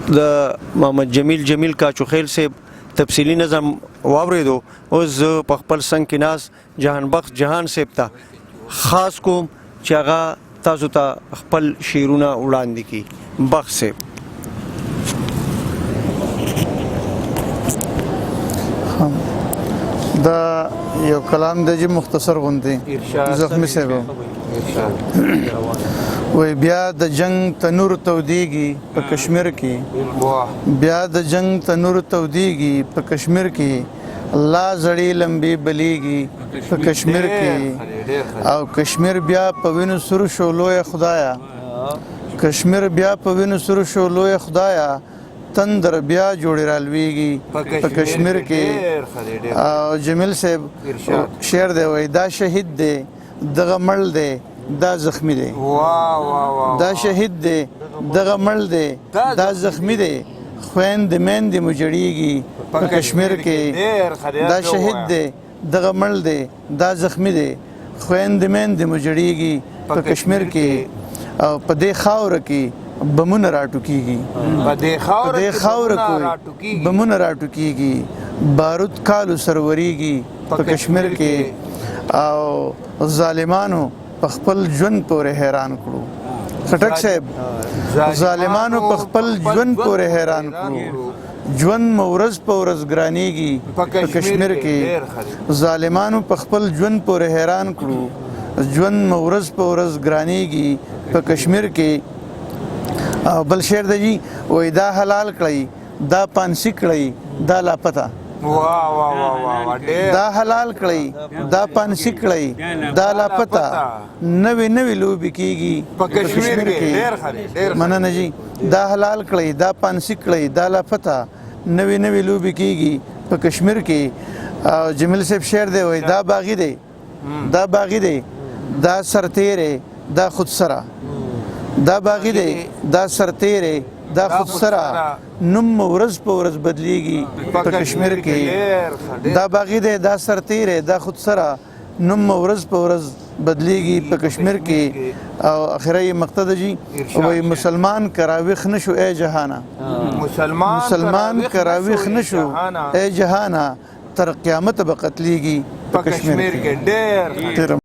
د محمد جمیل کاچوخیل صاحب تفصیلی نظم واورېدو. اوس زه په خپل څنګ کې ناست جهان بخش جهان صاحب ته خاص کوم چې هغه تاسو ته خپل شعرونه وړاندې کړي. بخش صاحب. دا یو کلام دی چې مختصر غوندې زخمي صاحب وای بیا د جنگ تنور تودیږي په کشمیر کې، بیا د جنگ تنور تودیږي په کشمیر کې، الله زړې لمبي بلیږي په کشمیر کې، او کشمیر بیا په وینو سور شو لوی خدایا، کشمیر بیا په وینو سور شو لوی خدایا، تندر بیا جوړې رالویږي په کشمیر کې. او جمیل صاحب شعر دی وای دا شهید دی دغه مړ دی دا زخمی دی، دا شهید دی دغه مړ دی دا زخمی دی، خویندې میندې مو جړیږي په کشمیر کې، دا شهید دی دغه مړ دی دا زخمی دی، خویندې میندې مو جړیږي په کشمیر کې. او په دې خاوره کې بمونه راټوکیږي، په دې خاوره کې بمونه راټوکیږي، بارود کالو سروریږي په کشمیر کې. او ظالمانو په خپل ژوند پورې حیران کړو. خټک صاحب ظالمانو په خپل ژوند پورې حیران کړو، ژوند مو ورځ په ورځ ګرانیږي په کشمیر کې. ظالمانو په خپل ژوند پورې حیران کړو، ژوند مو ورځ په ورځ ګرانیږي په کشمیر کې. او بل شعر دی جی وای دا حلال کړئ دا پانسی کړئ دا لاپته، دا حلال کړئ دا پانسی کړئ دا لاپته، نوې نوې لوبې کېږي په کشمیر کې. مننه جی. دا حلال کړئ دا پانسی کړئ دا لاپته، نوې نوې لوبې کېږي په کشمیر کې. او جمیل صاحب شعر دی وای دا باغی دی دا باغی دی دا سرتیری دا خود سره، دا باغی دی دا سرتیری دا خود سره، نوم ورځ په ورځ بدلیږي په کشمیر کې. دا باغی دی دا سرتیری دا خود سره، نوم ورځ په ورځ بدلیږي په کشمیر کې. او اخره یې مقصد جی وای مسلمان کراویخ نشو ای جهانا، مسلمان کراویخ نشو ای جهانا، تر قیامت به قتلیږي په کشمیر کې. ډېر